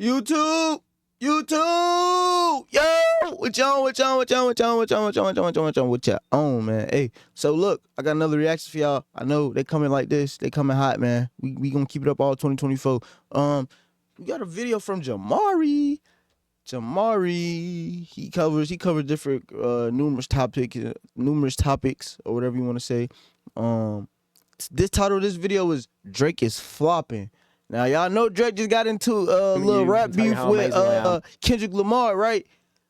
YouTube, YouTube, yo, what y'all on, man? Hey, so look, I got another reaction for y'all. I know they coming like this, they coming hot, man. We gonna keep it up all 2024. We got a video from Jamari. He covers different numerous topics or whatever you want to say. This title of this video is Drake is flopping. Now y'all know Drake just got into a little rap beef with Kendrick Lamar, right?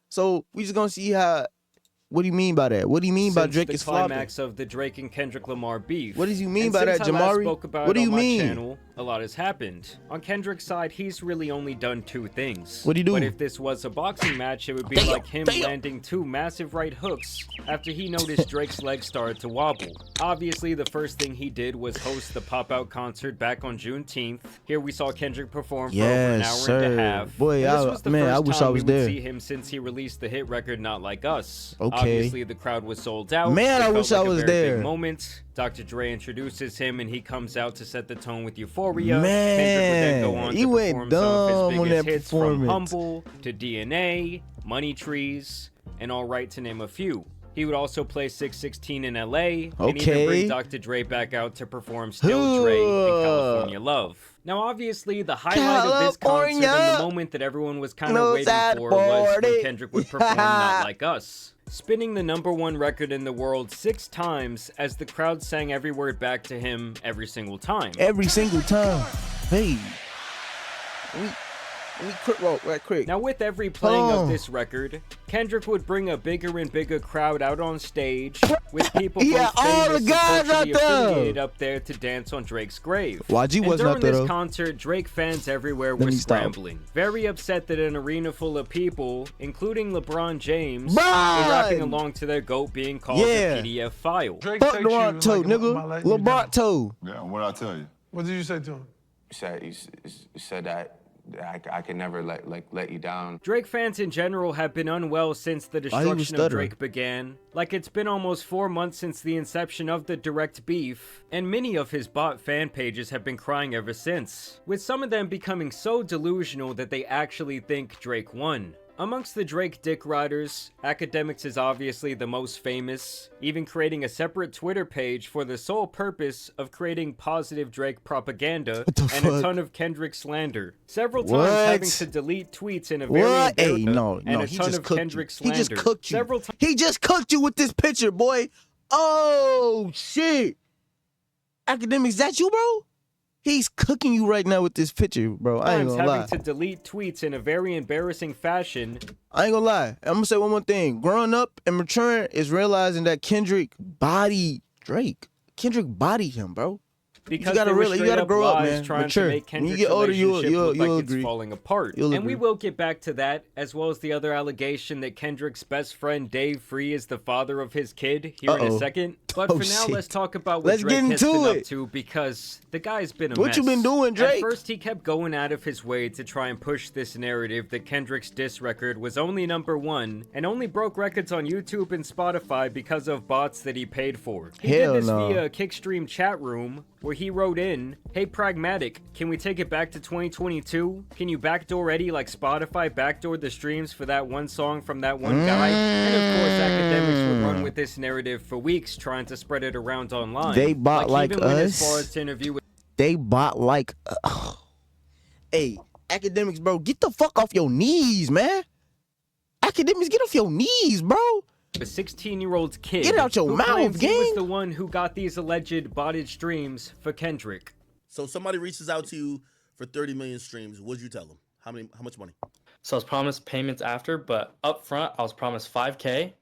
So we just gonna see what do you mean by that? What do you mean by Drake is flopping? The climax of the Drake and Kendrick Lamar beef. What does you mean by that, Jamari? What do you mean? Channel, a lot has happened. On Kendrick's side, he's really only done two things. What'd he do? But if this was a boxing match, it would be like him landing two massive right hooks after he noticed Drake's legs started to wobble. Obviously, the first thing he did was host the Pop-Out concert back on Juneteenth. Here we saw Kendrick perform for over an hour and a half. Boy, I wish I was there. See him since he released the hit record Not Like Us. Okay. Obviously, the crowd was sold out. Man, I wish I was there. Big moment. Dr. Dre introduces him and he comes out to set the tone with Euphoria. Man, Kendrick would then go on he to went perform dumb some of his on biggest that hits performance. from Humble to DNA, Money Trees, and All Right to name a few. He would also play 616 in LA and even bring Dr. Dre back out to perform Still Dre and California Love. Now, obviously, the highlight of this concert and the moment that everyone was kind of waiting for was when Kendrick would perform Not Like Us, spinning the #1 record in the world 6 times as the crowd sang every word back to him every single time. Every single time. Hey. Quick. Now, with every playing of this record, Kendrick would bring a bigger and bigger crowd out on stage, with people all the guys out affiliated up there to dance on Drake's grave. YG wasn't during up there, this though. concert, Drake fans everywhere were scrambling, very upset that an arena full of people, including LeBron James, were rapping along to their GOAT being called a PDF file. Drake Fuck Toronto, nigga. Lobato. Yeah, what'd I tell you? What did you say to him? You said that I can never let you down. Drake fans in general have been unwell since the destruction of Drake began. Like, it's been almost 4 months since the inception of the direct beef, and many of his bot fan pages have been crying ever since, with some of them becoming so delusional that they actually think Drake won. Amongst the Drake dick riders, Akademiks is obviously the most famous, even creating a separate Twitter page for the sole purpose of creating positive Drake propaganda and a ton of Kendrick slander. Several times having to delete tweets in a very a ton of Kendrick slander. He just cooked you. He just cooked you with this picture, boy. Oh, shit. Akademiks, that you, bro? He's cooking you right now with this picture, bro. I ain't gonna lie. Having to delete tweets in a very embarrassing fashion. I ain't gonna lie. I'm gonna say one more thing. Growing up and maturing is realizing that Kendrick bodied Drake. Kendrick bodied him, bro. Because you gotta grow up, man. Mature. When you get older, you'll agree. It's falling apart. And we will get back to that, as well as the other allegation that Kendrick's best friend Dave Free is the father of his kid here in a second. But for now, let's talk about what Drake has been up to, because the guy's been a mess. What you been doing, Drake? At first, he kept going out of his way to try and push this narrative that Kendrick's diss record was only #1 and only broke records on YouTube and Spotify because of bots that he paid for. He did this via a Kickstream chat room, where he wrote in, "Hey Pragmatic, can we take it back to 2022? Can you backdoor Eddie like Spotify backdoored the streams for that one song from that one guy?" And of course, Akademiks would run with this narrative for weeks, trying to spread it around online. They bought like even us. As far as to interview with they bought like hey, Akademiks, bro, get the fuck off your knees, man. Akademiks, get off your knees, bro. A 16-year-old kid. Get out your mouth, gang. He was the one who got these alleged botted streams for Kendrick. So somebody reaches out to you for 30 million streams. What'd you tell them? How much money? So I was promised payments after, but up front, I was promised 5K.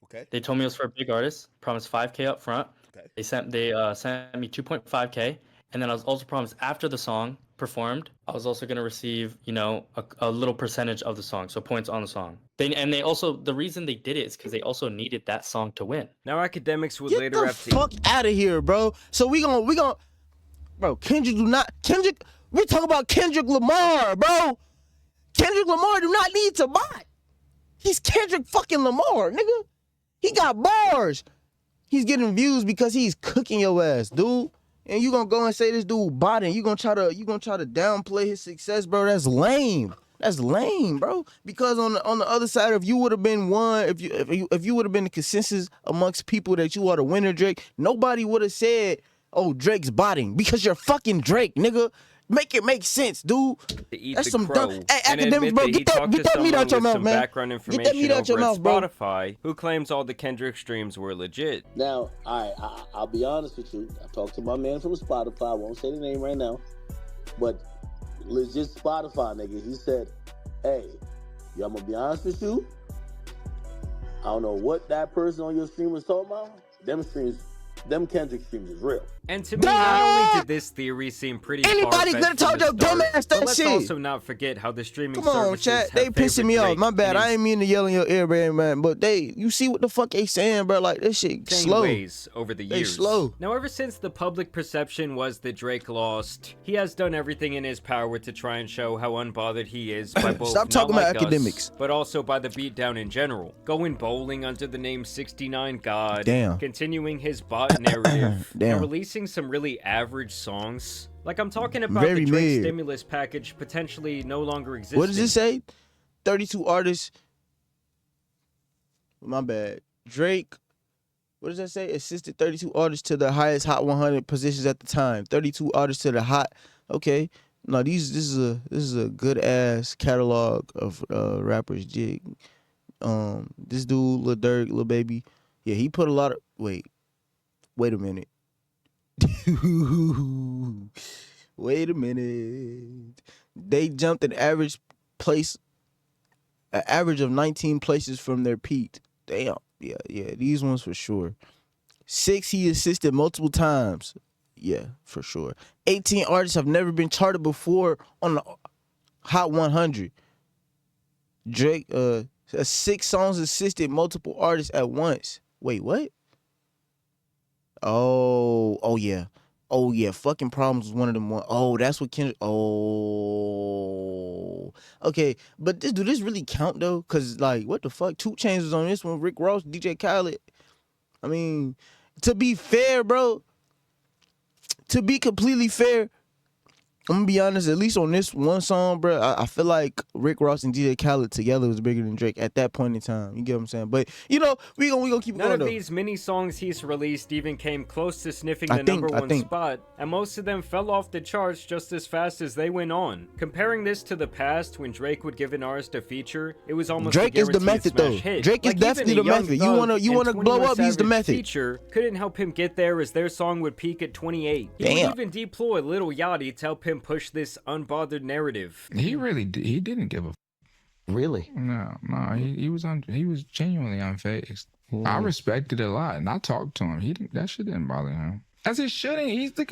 Okay. They told me it was for a big artist. Promised 5K up front. Okay. They sent me 2.5K, and then I was also promised after the song performed, I was also going to receive, a little percentage of the song, so points on the song. They also, the reason they did it is because they also needed that song to win. Now Akademiks would later have to fuck out of here, bro. So we gonna, bro. We talk about Kendrick Lamar, bro. Kendrick Lamar do not need to buy. He's Kendrick fucking Lamar, nigga. He got bars. He's getting views because he's cooking your ass, dude. And you gonna go and say this dude botting. You gonna try to downplay his success, bro. That's lame. That's lame, bro. Because on the other side, if you would have been one, if you would have been the consensus amongst people that you are the winner, Drake, nobody would have said, "Oh, Drake's botting," because you're fucking Drake, nigga. Make it make sense, dude. That's some dumb. Hey, academics, bro, get that meat out your mouth, man. Get that meat out your mouth, bro. Spotify, who claims all the Kendrick streams were legit. Now, I'll be honest with you. I talked to my man from Spotify. I won't say the name right now, but legit Spotify nigga. He said, "Hey, yo, I'm gonna be honest with you. I don't know what that person on your stream was talking about. Them Kendrick streams is real." And to me, not only did this theory seem pretty anybody gonna talk your dumb ass that let's shit. also not forget how the streaming Come on, services chat. They have pissing me favored off. My Drake bad. in I ain't mean to yell in your ear, man. But you see what the fuck they saying, bro? Like this shit slow. Ways over the years. They slow. Now, ever since the public perception was that Drake lost, he has done everything in his power to try and show how unbothered he is by both Stop talking not about like academics. us, but also by the beatdown in general. Going bowling under the name 69 God. Damn. Continuing his bot narrative. Damn. And releasing some really average songs. Like I'm talking about Very the Drake mid. stimulus package potentially no longer existing. What does it say? 32 artists. My bad. Drake. What does that say? Assisted 32 artists to the highest Hot 100 positions at the time. 32 artists to the hot. Okay. No, this is a good ass catalog of rappers. Jig. This dude, Lil Durk, Lil Baby. Yeah, he put a lot of. Wait a minute. Wait a minute. They jumped an average of 19 places from their peak. Damn. Yeah, these ones for sure. 6 he assisted multiple times. Yeah, for sure. 18 artists have never been charted before on the Hot 100. Drake, 6 songs assisted multiple artists at once. Wait, what? Oh yeah. Fucking Problems was one of them. Oh, that's what Kendrick. Oh, okay. But do this really count though? Cause like, what the fuck? 2 Chainz was on this one. Rick Ross, DJ Khaled. I mean, to be fair, bro. To be completely fair, I'm gonna be honest. At least on this one song, bro, I feel like Rick Ross and DJ Khaled together was bigger than Drake at that point in time. You get what I'm saying? But you know, we gonna keep None going. of though. these mini songs he's released even came close to sniffing the number one spot, and most of them fell off the charts just as fast as they went on. Comparing this to the past, when Drake would give an artist a feature, it was almost Drake a is the guaranteed method though. smash hit. Drake is definitely the method. You wanna blow up? He's the method. Feature couldn't help him get there, as their song would peak at 28. He would even deploy Lil Yachty to help him push this unbothered narrative. He didn't give a. Really? No, he was genuinely unfazed. I respected it a lot, and I talked to him. That shit didn't bother him. As it shouldn't. He's a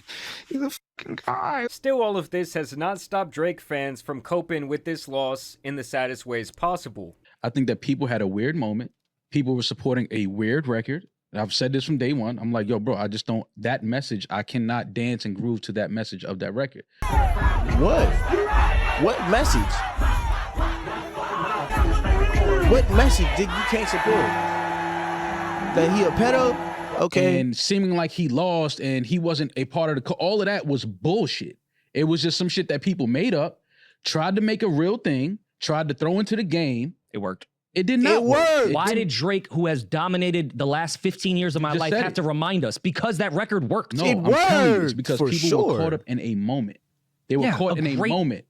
fucking guy. Still, all of this has not stopped Drake fans from coping with this loss in the saddest ways possible. I think that people had a weird moment. People were supporting a weird record. I've said this from day one. I'm like, yo, bro, I just don't. That message, I cannot dance and groove to that message of that record. What? What message? What message did you can't support? That he a pedo? Okay. And seeming like he lost and he wasn't a part of all of that was bullshit. It was just some shit that people made up, tried to make a real thing, tried to throw into the game. It worked. It did not work. Why did Drake, who has dominated the last 15 years of my life, have to remind us? Because that record worked. No, I'm telling you, it's because people were caught up in a moment. They were caught in a moment.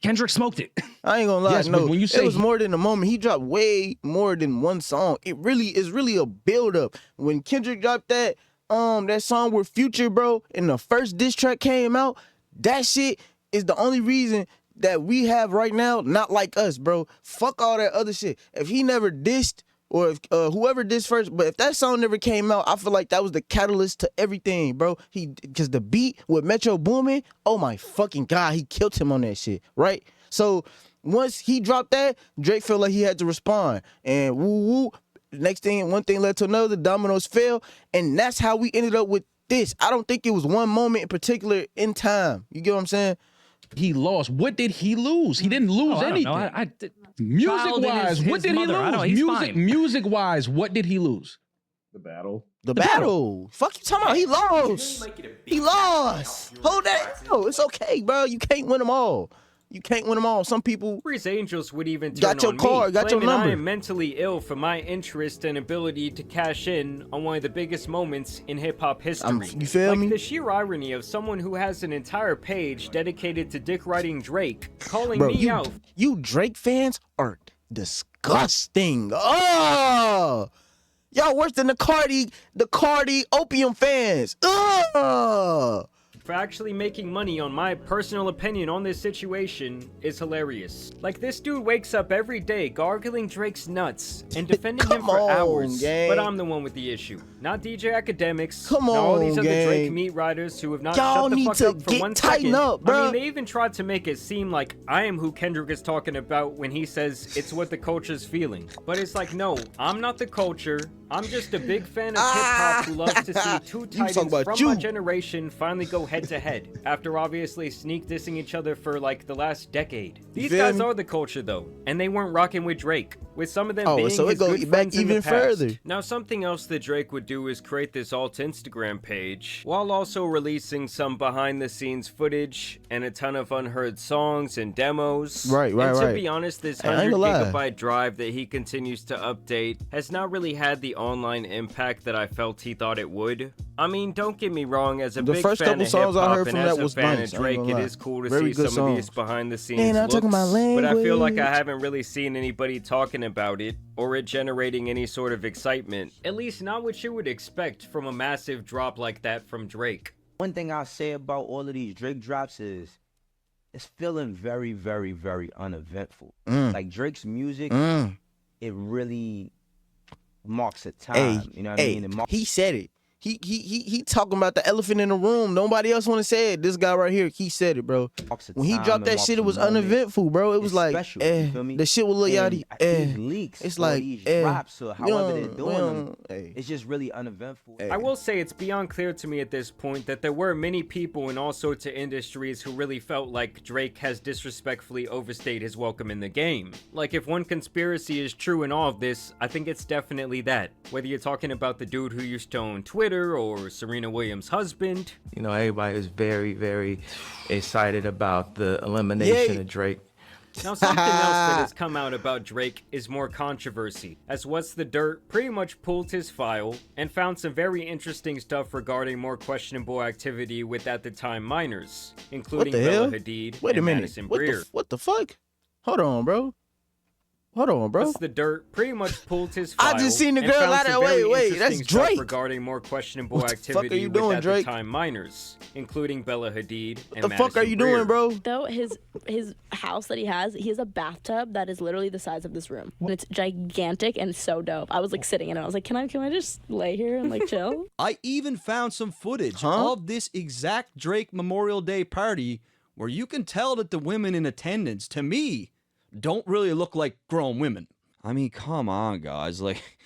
Kendrick smoked it. I ain't gonna lie. Yes, no, when you say it was more than a moment. He dropped way more than one song. It really is a build up. When Kendrick dropped that song with Future, bro, and the first diss track came out, that shit is the only reason that we have right now, Not Like Us, bro. Fuck all that other shit. If he never dissed, or if whoever dissed first, but if that song never came out, I feel like that was the catalyst to everything, bro. Because the beat with Metro Boomin, oh my fucking God, he killed him on that shit, right? So once he dropped that, Drake felt like he had to respond. And woo. Next thing, one thing led to another, dominoes fell, and that's how we ended up with this. I don't think it was one moment in particular in time. You get what I'm saying? He lost. What did he lose? He didn't lose anything. Music-wise, what did he lose? Music-wise, what did he lose? The battle. The battle. Fuck you talking about? He lost. He lost. Hold that. No, it's okay, bro. You can't win them all. You can't win them all. Some people Breeze Angels would even turn got your on card, me, got your claiming I number. am mentally ill for my interest and ability to cash in on one of the biggest moments in hip-hop history. You feel me? The sheer irony of someone who has an entire page dedicated to dick-riding Drake, calling me out. You Drake fans are disgusting. Oh! Y'all worse than the Cardi opium fans. Ugh! For actually making money on my personal opinion on this situation is hilarious. Like, this dude wakes up every day gargling Drake's nuts and defending him for hours. Gang. But I'm the one with the issue. Not DJ Academics. Come not all on, these other gang. Drake meat riders who have not Y'all shut the need fuck to up for get 1 tighten second. up, bro. I mean, they even tried to make it seem like I am who Kendrick is talking about when he says it's what the culture's feeling. But it's like, no, I'm not the culture. I'm just a big fan of hip-hop who loves to see two titans from my generation finally go head-to-head, after obviously sneak dissing each other for, like, the last decade. These guys are the culture, though, and they weren't rocking with Drake, with some of them being so his it goes good back friends in the even past. further. Now, something else that Drake would do is create this alt Instagram page, while also releasing some behind-the-scenes footage and a ton of unheard songs and demos. Right. And to be honest, this 100 gigabyte drive that he continues to update has not really had the online impact that I felt he thought it would. I mean, don't get me wrong, as a big first fan couple of songs I hip-hop heard and from as that a was fan nice, of I ain't Drake, gonna it lie. is cool to Very see good some of these songs. behind-the-scenes Man, I'm looks, talking about but I feel like I language. haven't really seen anybody talking about it or it generating any sort of excitement. At least not what you would expect from a massive drop like that from Drake. One thing I'll say about all of these Drake drops is it's feeling very, very, very uneventful. Like Drake's music, it really marks a time. You know what I mean? He said it. He talking about the elephant in the room. Nobody else want to say it. This guy right here, he said it, bro. When he dropped that shit, it was uneventful, bro. It was like, special, you feel me? the shit with Lil Yachty, these leaks, it's or like, these drops, or however they're doing them, hey. it's just really uneventful. I will say it's beyond clear to me at this point that there were many people in all sorts of industries who really felt like Drake has disrespectfully overstayed his welcome in the game. Like, if one conspiracy is true in all of this, I think it's definitely that. Whether you're talking about the dude who used to own Twitter or Serena Williams' husband. You know, everybody was very, very excited about the elimination of Drake. Now, something else that has come out about Drake is more controversy, as What's the Dirt pretty much pulled his file and found some very interesting stuff regarding more questionable activity with at the time minors, including Bella Hadid and Madison Breer. What the fuck? Hold on, bro. What's the Dirt pretty much pulled his file. I just seen the and girl found out some there. very Wait, that's interesting stuff Drake. regarding more questionable What the fuck are activity you with doing, at Drake? the time minors, including Bella Hadid and What the fuck are you doing, bro? Though his house that he has a bathtub that is literally the size of this room. And it's gigantic and so dope. I was like sitting in it. I was like, can I just lay here and like chill? I even found some footage of this exact Drake Memorial Day party where you can tell that the women in attendance, to me, don't really look like grown women. I mean, come on, guys. Like,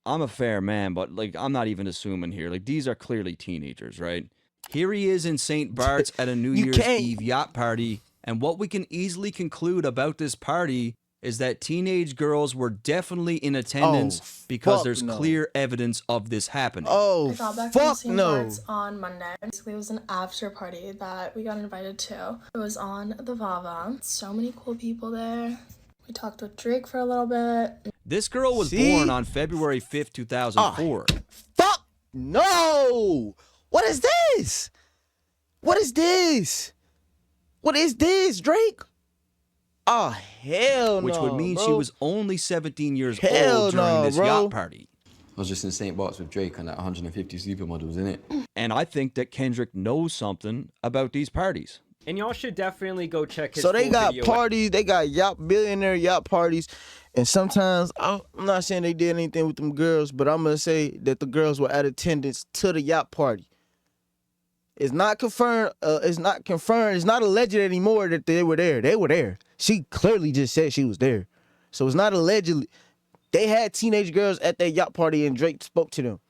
I'm a fair man, but like, I'm not even assuming here. Like, these are clearly teenagers, right? Here he is in St. Bart's at a New Year's Eve yacht party, and what we can easily conclude about this party is that teenage girls were definitely in attendance because there's clear evidence of this happening. I got back from St. Bart's on Monday. Basically, it was an after party that we got invited to. It was on the Vava. So many cool people there. We talked with Drake for a little bit. This girl was born on February 5th, 2004. Fuck no! What is this? What is this? What is this, Drake? Oh, hell no, Which would mean bro. she was only 17 years Hell old during no, this bro. yacht party. I was just in St. Bart's with Drake and like 150 supermodels in it. And I think that Kendrick knows something about these parties. And y'all should definitely go check his So they full got video parties, they got billionaire yacht parties, and sometimes I'm not saying they did anything with them girls, but I'm gonna say that the girls were at attendance to the yacht party. It's not confirmed. It's not alleged anymore that they were there. They were there. She clearly just said she was there, so it's not allegedly. They had teenage girls at their yacht party, and Drake spoke to them.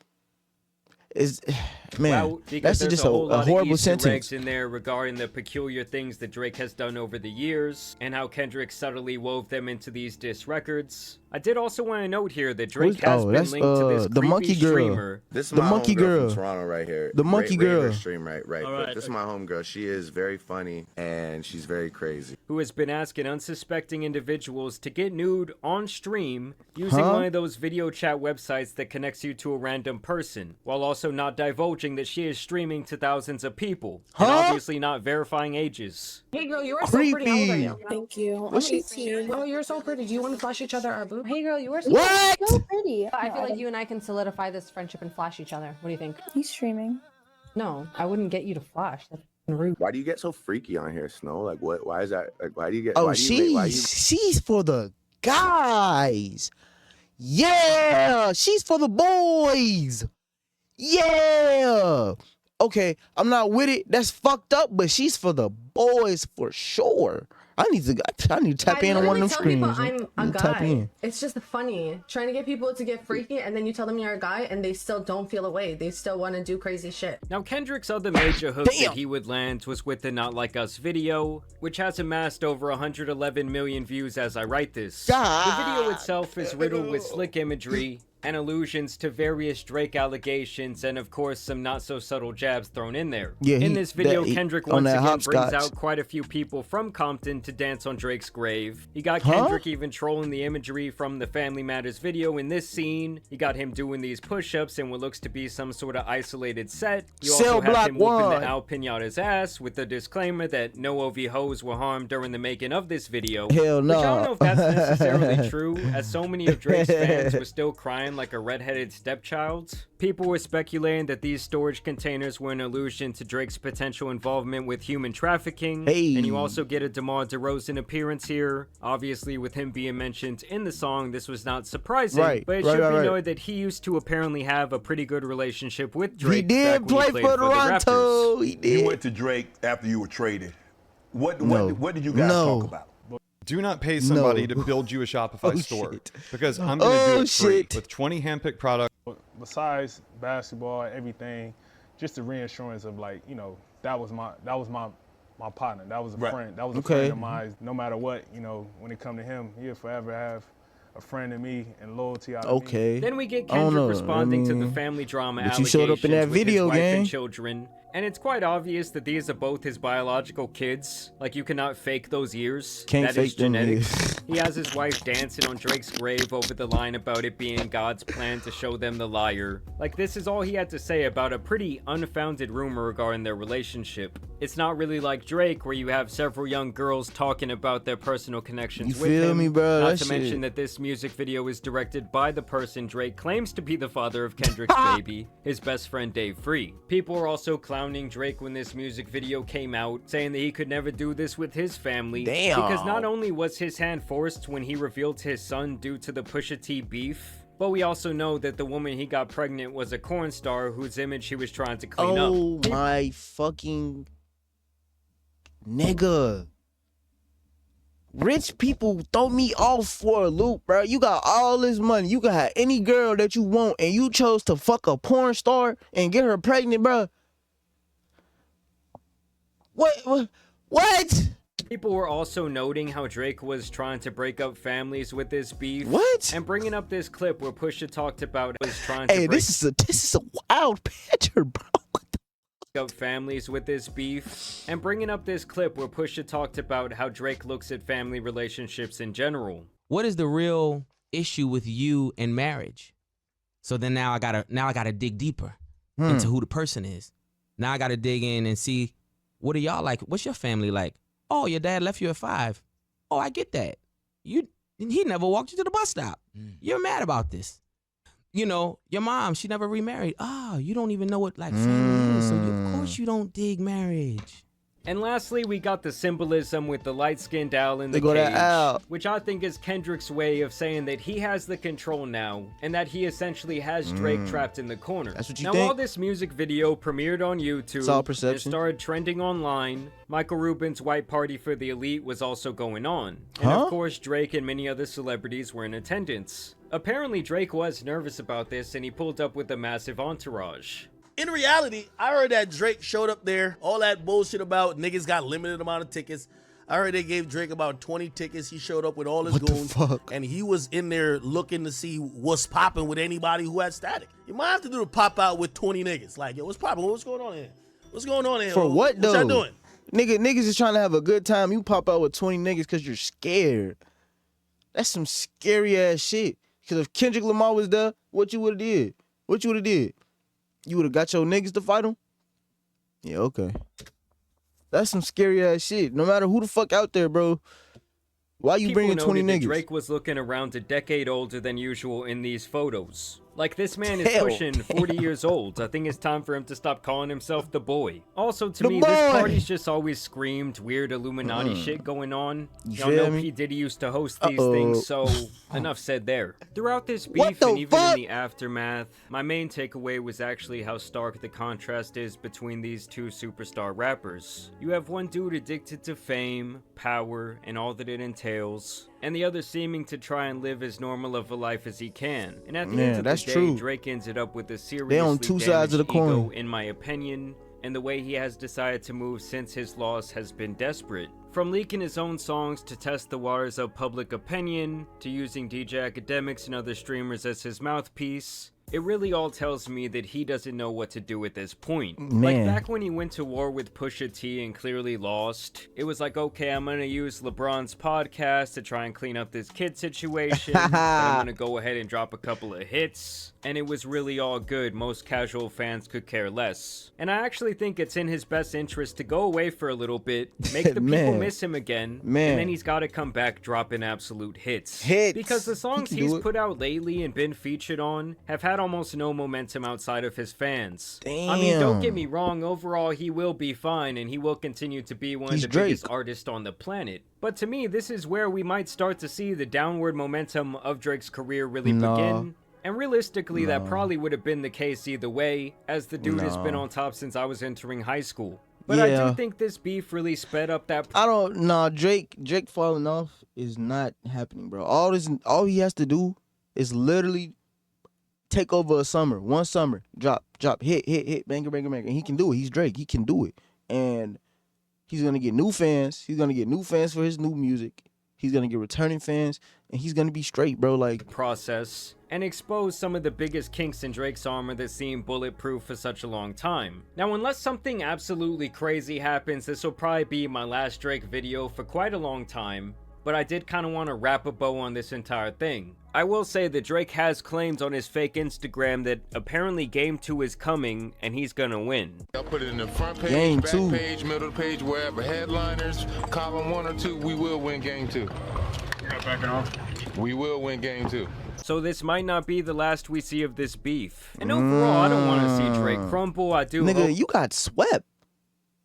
Man, Well, because that's there's just a whole lot horrible of Easter sentence. eggs in there regarding the peculiar things that Drake has done over the years, and how Kendrick subtly wove them into these diss records. I did also want to note here that Drake has been linked to this the creepy monkey girl. streamer. This is The my monkey homegirl girl. from Toronto right here. The monkey girl. Stream right. But this is my homegirl. She is very funny and she's very crazy. Who has been asking unsuspecting individuals to get nude on stream using one of those video chat websites that connects you to a random person, while also not divulging that she is streaming to thousands of people, and obviously not verifying ages. Hey girl, you are so pretty. How old are you? Thank you. What's I'm 18. Oh, you're so pretty. Do you want to flash each other our boobs? Hey girl, you are so pretty. I feel like you and I can solidify this friendship and flash each other. What do you think? He's streaming. No, I wouldn't get you to flash. That's rude. Why do you get so freaky on here, Snow? Like what? Why is that? Like why do you get? Oh, why do you make- why you- she's for the guys. Yeah, she's for the boys. Yeah. Okay, I'm not with it. That's fucked up, but she's for the boys for sure. I need to tap in on one of them screens. I'm a Tap guy. in. It's just funny trying to get people to get freaky, and then you tell them you're a guy, and they still don't feel away. They still want to do crazy shit. Now, Kendrick's other major hook that he would land was with the Not Like Us video, which has amassed over 111 million views as I write this. The video itself is riddled with slick imagery and allusions to various Drake allegations, and of course some not so subtle jabs thrown in there. Yeah, in this video, he- Kendrick on once that again brings hopscotch. out quite a few people from Compton to dance on Drake's grave. You got Kendrick even trolling the imagery from the Family Matters video in this scene. You got him doing these push-ups in what looks to be some sort of isolated set. You Cell also have Block him whooping One. the Al Pinata's ass with the disclaimer that no OV hoes were harmed during the making of this video. Hell Which I don't no. know if that's necessarily true, as so many of Drake's fans were still crying like a redheaded stepchild. People were speculating that these storage containers were an allusion to Drake's potential involvement with human trafficking. Hey. And you also get a DeMar DeRozan appearance here. Obviously, with him being mentioned in the song, this was not surprising. Right, But it right, should right, be right. noted that he used to apparently have a pretty good relationship with Drake. He back did when play played for the Toronto. Raptors. He did. You went to Drake after you were traded. What did you guys No. talk about? Do not pay somebody No. to build you a Shopify Oh, store shit. because I'm going to do Oh, it free shit. with 20 handpicked products. Besides basketball, everything, just the reassurance of like, you know, that was my partner. That was a friend. That was a friend of mine. No matter what, you know, when it come to him, he'll forever have a friend in me and loyalty out of me. Okay. Then we get I don't Kendrick know. responding I to the mean, family drama but you showed up in allegations that with video, his wife gang. and children, and it's quite obvious that these are both his biological kids. Like, you cannot fake those years. Can't That is fake them genetics. years. He has his wife dancing on Drake's grave over the line about it being God's plan to show them the liar. Like, this is all he had to say about a pretty unfounded rumor regarding their relationship. It's not really like Drake, where you have several young girls talking about their personal connections You with feel him. me, bro? Not That to shit- mention that this music video is directed by the person Drake claims to be the father of Kendrick's baby, his best friend Dave Free. People are also clowning Drake when this music video came out, saying that he could never do this with his family. Damn. Because not only was his hand forced when he revealed his son due to the Pusha T beef, but we also know that the woman he got pregnant was a corn star whose image he was trying to clean up. Oh my fucking nigga. Rich people throw me off for a loop, bro. You got all this money. You can have any girl that you want, and you chose to fuck a porn star and get her pregnant, bro. What? People were also noting how Drake was trying to break up families with this beef. What? And bringing up this clip where Pusha talked about was trying to Hey, break this is a wild picture, bro. up families with this beef, and bringing up this clip where Pusha talked about how Drake looks at family relationships in general. What is the real issue with you and marriage? So then now I gotta dig deeper into who the person is. Now I gotta dig in and see, what are y'all like? What's your family like? Oh, your dad left you at 5. Oh, I get that. He never walked you to the bus stop. You're mad about this. You know, your mom, she never remarried. Ah, you don't even know what like family is. So of course you don't dig marriage. And lastly, we got the symbolism with the light-skinned Al in They the go to cage, Al. which I think is Kendrick's way of saying that he has the control now, and that he essentially has Drake trapped in the corner. That's what you now, think? while this music video premiered on YouTube, It's all and perception. started trending online, Michael Rubin's White Party for the Elite was also going on. And Huh? of course, Drake and many other celebrities were in attendance. Apparently, Drake was nervous about this, and he pulled up with a massive entourage. in reality, I heard that Drake showed up there, all that bullshit about niggas got limited amount of tickets. I heard they gave Drake about 20 tickets. He showed up with all his goons, and he was in there looking to see what's popping with anybody who had static. You might have to do a pop out with 20 niggas. Like, yo, what's popping? What's going on here? What's going on here? For what though? What y'all doing? Niggas is trying to have a good time. You pop out with 20 niggas because you're scared. That's some scary ass shit. Because if Kendrick Lamar was there, what you would have did? What you would have did? You would have got your niggas to fight him? Yeah, okay. That's some scary ass shit. No matter who the fuck out there, bro. Why you bringing 20 niggas? Drake was looking around a decade older than usual in these photos. Like, this man is pushing 40 years old. I think it's time for him to stop calling himself the boy. Also, to me, this party's just always screamed weird Illuminati shit going on. Y'all know P. Diddy used to host these things, so enough said there. Throughout this beef and even in the aftermath, my main takeaway was actually how stark the contrast is between these two superstar rappers. You have one dude addicted to fame, power, and all that it entails, and the other seeming to try and live as normal of a life as he can. And at the end of the day, Drake ended up with a seriously on two sides of the coin, ego, in my opinion, and the way he has decided to move since his loss has been desperate. From leaking his own songs to test the waters of public opinion, to using DJ Academics and other streamers as his mouthpiece, it really all tells me that he doesn't know what to do at this point. Like back when he went to war with Pusha T and clearly lost, it was like, okay, I'm gonna use LeBron's podcast to try and clean up this kid situation. I'm gonna go ahead and drop a couple of hits. And it was really all good. Most casual fans could care less. And I actually think it's in his best interest to go away for a little bit, make the people miss him again, and then he's got to come back dropping absolute hits. Because the songs he's put out lately and been featured on have had almost no momentum outside of his fans. I mean, don't get me wrong, overall he will be fine and he will continue to be one of the biggest artists on the planet. But to me, this is where we might start to see the downward momentum of Drake's career really begin. And realistically, that probably would have been the case either way, as the dude has been on top since I was entering high school. But I do think this beef really sped up that. Drake falling off is not happening, bro. All he has to do is literally take over a summer, one summer, drop, hit, banger, and he can do it. He's Drake, he can do it, and he's gonna get new fans. He's gonna get new fans for his new music. He's gonna get returning fans, and he's gonna be straight, bro. Like process and expose some of the biggest kinks in Drake's armor that seemed bulletproof for such a long time. Now, unless something absolutely crazy happens, this will probably be my last Drake video for quite a long time. But I did kind of want to wrap a bow on this entire thing. I will say that Drake has claimed on his fake Instagram that apparently Game 2 is coming and he's gonna win. I'll put it in the front page, back page, middle page, wherever, headliners, column 1 or 2, we will win Game 2. Backing off. We will win Game 2. So this might not be the last we see of this beef. And overall, I don't want to see Drake crumble. I do hope you got swept.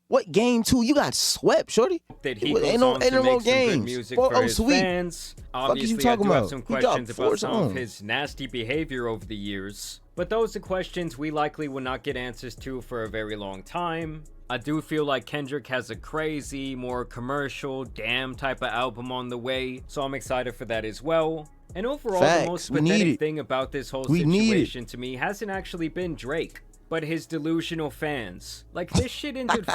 What Game 2? You got swept, shorty. That he goes on to make some good music for his fans. Obviously, I do have some questions about some of his nasty behavior over the years. But those are questions we likely will not get answers to for a very long time. I do feel like Kendrick has a crazy, more commercial, damn type of album on the way. So I'm excited for that as well. And overall, the most pathetic thing about this whole situation to me hasn't actually been Drake, but his delusional fans. Like, this shit ended.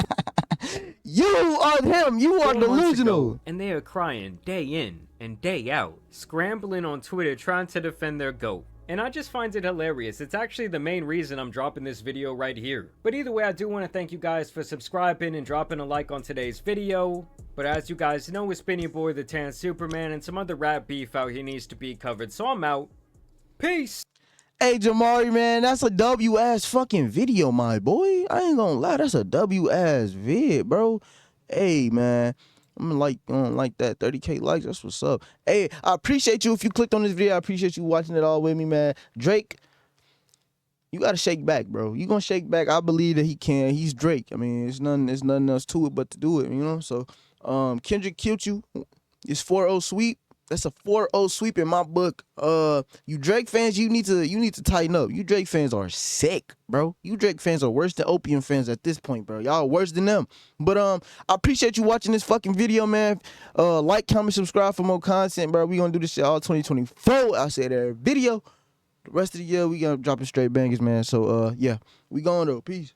You are him. You are delusional. And they are crying day in and day out, scrambling on Twitter trying to defend their GOAT. And I just find it hilarious. It's actually the main reason I'm dropping this video right here. But either way, I do want to thank you guys for subscribing and dropping a like on today's video. But as you guys know, it's been your boy, the Tan Superman, and some other rap beef out here needs to be covered. So I'm out. Peace. Hey, Jamari, man, that's a W-ass fucking video, my boy. I ain't gonna lie, that's a W-ass vid, bro. Hey, man. I'm like that 30K likes. That's what's up. Hey, I appreciate you if you clicked on this video. I appreciate you watching it all with me, man. Drake, you gotta shake back, bro. You gonna shake back. I believe that he can. He's Drake. I mean, there's nothing else to it but to do it, you know? So Kendrick killed you. It's 4-0 sweep. That's a 4-0 sweep in my book. You Drake fans, you need to tighten up. You Drake fans are sick, bro. You Drake fans are worse than Opium fans at this point, bro. Y'all are worse than them. But I appreciate you watching this fucking video, man. Like, comment, subscribe for more content, bro. We gonna do this shit all 2024. I said every video. The rest of the year we got dropping straight bangers, man. So yeah, we going though. Peace.